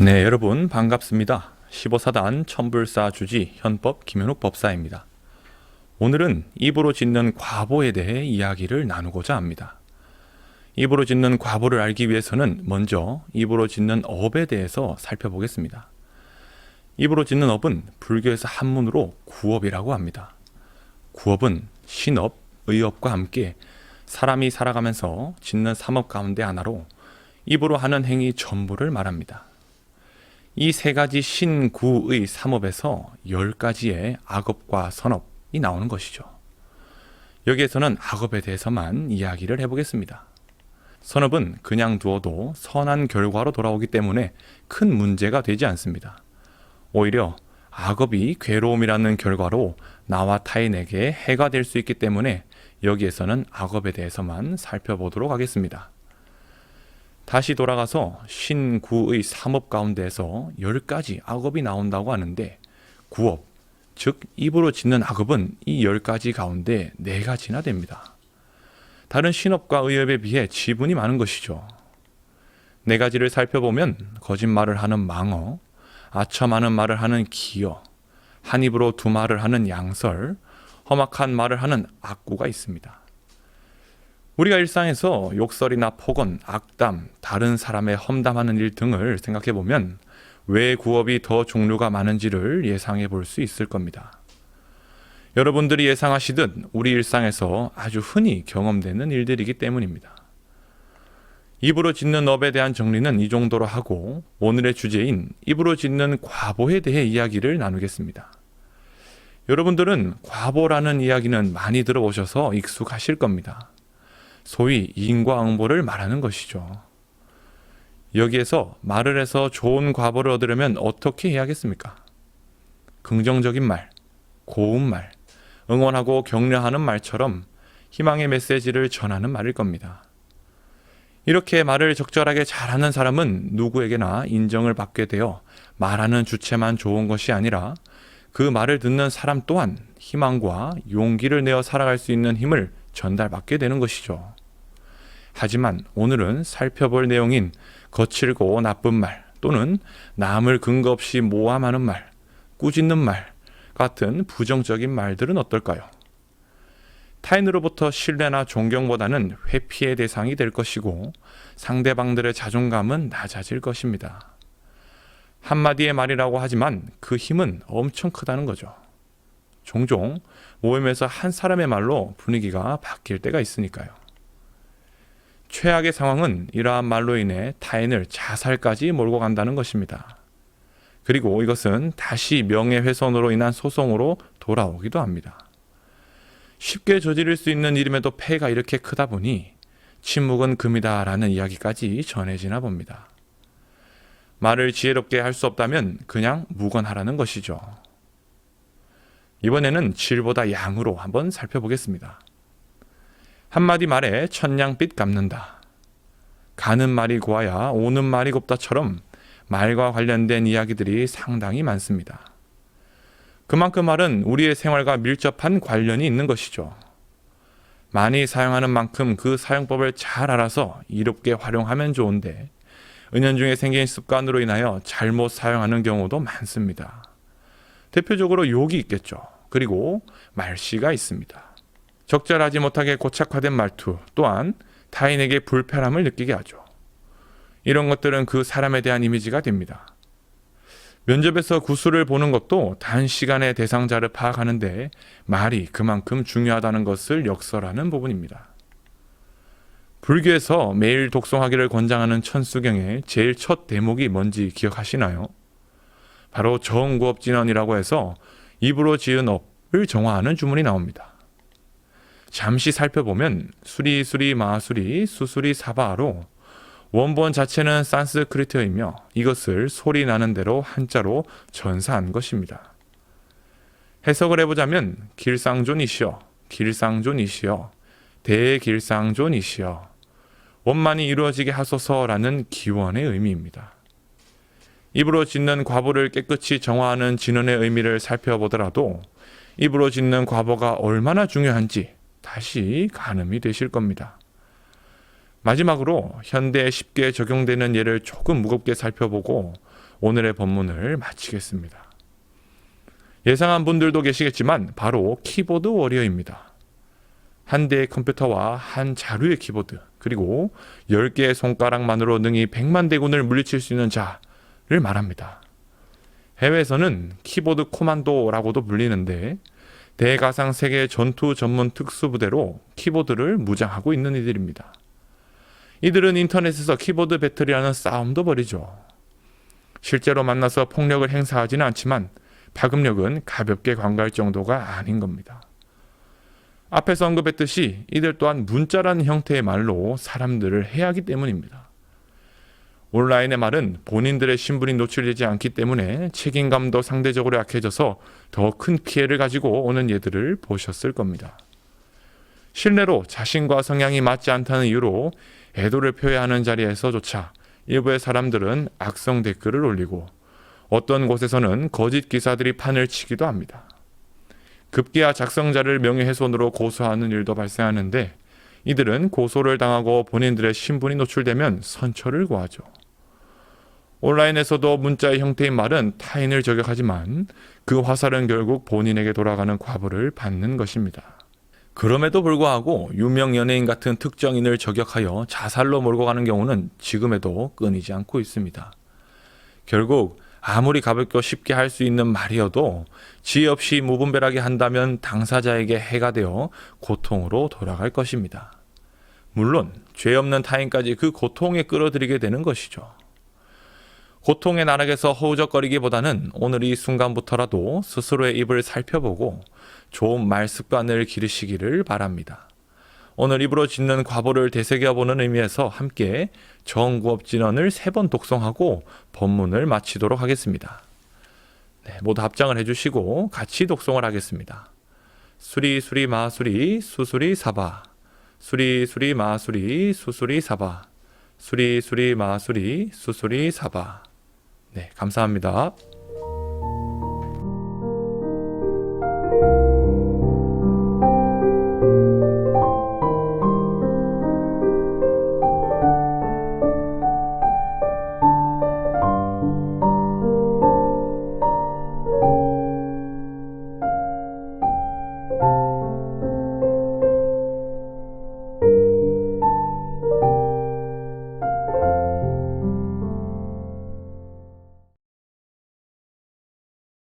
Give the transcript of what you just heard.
네, 여러분 반갑습니다. 15사단 천불사 주지 현법 김현욱 법사입니다. 오늘은 입으로 짓는 과보에 대해 이야기를 나누고자 합니다. 입으로 짓는 과보를 알기 위해서는 먼저 입으로 짓는 업에 대해서 살펴보겠습니다. 입으로 짓는 업은 불교에서 한문으로 구업이라고 합니다. 구업은 신업, 의업과 함께 사람이 살아가면서 짓는 삼업 가운데 하나로 입으로 하는 행위 전부를 말합니다. 이 세 가지 신구의 삼업에서 10가지의 악업과 선업이 나오는 것이죠. 여기에서는 악업에 대해서만 이야기를 해보겠습니다. 선업은 그냥 두어도 선한 결과로 돌아오기 때문에 큰 문제가 되지 않습니다. 오히려 악업이 괴로움이라는 결과로 나와 타인에게 해가 될 수 있기 때문에 여기에서는 악업에 대해서만 살펴보도록 하겠습니다. 다시 돌아가서 신구의 삼업 가운데에서 10가지 악업이 나온다고 하는데 구업, 즉 입으로 짓는 악업은 이 10가지 가운데 4가지나 됩니다. 다른 신업과 의업에 비해 지분이 많은 것이죠. 4가지를 살펴보면 거짓말을 하는 망어, 아첨하는 말을 하는 기어, 한 입으로 두 말을 하는 양설, 험악한 말을 하는 악구가 있습니다. 우리가 일상에서 욕설이나 폭언, 악담, 다른 사람의 험담하는 일 등을 생각해보면 왜 구업이 더 종류가 많은지를 예상해 볼 수 있을 겁니다. 여러분들이 예상하시듯 우리 일상에서 아주 흔히 경험되는 일들이기 때문입니다. 입으로 짓는 업에 대한 정리는 이 정도로 하고 오늘의 주제인 입으로 짓는 과보에 대해 이야기를 나누겠습니다. 여러분들은 과보라는 이야기는 많이 들어보셔서 익숙하실 겁니다. 소위 인과응보를 말하는 것이죠. 여기에서 말을 해서 좋은 과보를 얻으려면 어떻게 해야겠습니까? 긍정적인 말, 고운 말, 응원하고 격려하는 말처럼 희망의 메시지를 전하는 말일 겁니다. 이렇게 말을 적절하게 잘하는 사람은 누구에게나 인정을 받게 되어 말하는 주체만 좋은 것이 아니라 그 말을 듣는 사람 또한 희망과 용기를 내어 살아갈 수 있는 힘을 전달받게 되는 것이죠. 하지만 오늘은 살펴볼 내용인 거칠고 나쁜 말 또는 남을 근거 없이 모함하는 말, 꾸짖는 말 같은 부정적인 말들은 어떨까요? 타인으로부터 신뢰나 존경보다는 회피의 대상이 될 것이고 상대방들의 자존감은 낮아질 것입니다. 한마디의 말이라고 하지만 그 힘은 엄청 크다는 거죠. 종종 모임에서 한 사람의 말로 분위기가 바뀔 때가 있으니까요. 최악의 상황은 이러한 말로 인해 타인을 자살까지 몰고 간다는 것입니다. 그리고 이것은 다시 명예훼손으로 인한 소송으로 돌아오기도 합니다. 쉽게 저지를 수 있는 일임에도 폐해가 이렇게 크다 보니 침묵은 금이다 라는 이야기까지 전해지나 봅니다. 말을 지혜롭게 할 수 없다면 그냥 묵언하라는 것이죠. 이번에는 질보다 양으로 한번 살펴보겠습니다. 한마디 말에 천냥빚 갚는다. 가는 말이 고와야 오는 말이 곱다처럼 말과 관련된 이야기들이 상당히 많습니다. 그만큼 말은 우리의 생활과 밀접한 관련이 있는 것이죠. 많이 사용하는 만큼 그 사용법을 잘 알아서 이롭게 활용하면 좋은데 은연중에 생긴 습관으로 인하여 잘못 사용하는 경우도 많습니다. 대표적으로 욕이 있겠죠. 그리고 말씨가 있습니다. 적절하지 못하게 고착화된 말투 또한 타인에게 불편함을 느끼게 하죠. 이런 것들은 그 사람에 대한 이미지가 됩니다. 면접에서 구술을 보는 것도 단시간에 대상자를 파악하는데 말이 그만큼 중요하다는 것을 역설하는 부분입니다. 불교에서 매일 독송하기를 권장하는 천수경의 제일 첫 대목이 뭔지 기억하시나요? 바로 정구업진언이라고 해서 입으로 지은 업을 정화하는 주문이 나옵니다. 잠시 살펴보면 수리수리 마수리 수수리 사바로 원본 자체는 산스크리트어이며 이것을 소리 나는 대로 한자로 전사한 것입니다. 해석을 해보자면 길상존이시여 길상존이시여 대길상존이시여 원만히 이루어지게 하소서라는 기원의 의미입니다. 입으로 짓는 과보를 깨끗이 정화하는 진언의 의미를 살펴보더라도 입으로 짓는 과보가 얼마나 중요한지 다시 가늠이 되실 겁니다. 마지막으로 현대에 쉽게 적용되는 예를 조금 무겁게 살펴보고 오늘의 본문을 마치겠습니다. 예상한 분들도 계시겠지만 바로 키보드 워리어입니다. 한 대의 컴퓨터와 한 자루의 키보드, 그리고 10개의 손가락만으로 능히 100만 대군을 물리칠 수 있는 자를 말합니다. 해외에서는 키보드 코만도라고도 불리는데 대가상 세계 전투 전문 특수부대로 키보드를 무장하고 있는 이들입니다. 이들은 인터넷에서 키보드 배틀이라는 싸움도 벌이죠. 실제로 만나서 폭력을 행사하지는 않지만 파급력은 가볍게 관가할 정도가 아닌 겁니다. 앞에서 언급했듯이 이들 또한 문자라는 형태의 말로 사람들을 해하기 때문입니다. 온라인의 말은 본인들의 신분이 노출되지 않기 때문에 책임감도 상대적으로 약해져서 더 큰 피해를 가지고 오는 예들을 보셨을 겁니다. 실내로 자신과 성향이 맞지 않다는 이유로 애도를 표해하는 자리에서조차 일부의 사람들은 악성 댓글을 올리고 어떤 곳에서는 거짓 기사들이 판을 치기도 합니다. 급기야 작성자를 명예훼손으로 고소하는 일도 발생하는데 이들은 고소를 당하고 본인들의 신분이 노출되면 선처를 구하죠. 온라인에서도 문자의 형태인 말은 타인을 저격하지만 그 화살은 결국 본인에게 돌아가는 과보를 받는 것입니다. 그럼에도 불구하고 유명 연예인 같은 특정인을 저격하여 자살로 몰고 가는 경우는 지금에도 끊이지 않고 있습니다. 결국 아무리 가볍고 쉽게 할 수 있는 말이어도 지혜 없이 무분별하게 한다면 당사자에게 해가 되어 고통으로 돌아갈 것입니다. 물론 죄 없는 타인까지 그 고통에 끌어들이게 되는 것이죠. 고통의 나락에서 허우적거리기보다는 오늘 이 순간부터라도 스스로의 입을 살펴보고 좋은 말 습관을 기르시기를 바랍니다. 오늘 입으로 짓는 과보를 되새겨보는 의미에서 함께 정구업진언을 3번 독송하고 본문을 마치도록 하겠습니다. 모두 합장을 해주시고 같이 독송을 하겠습니다. 수리 수리 마수리 수수리 사바, 수리 수리 마수리 수수리 사바, 수리 수리 마수리 수수리 사바. 감사합니다.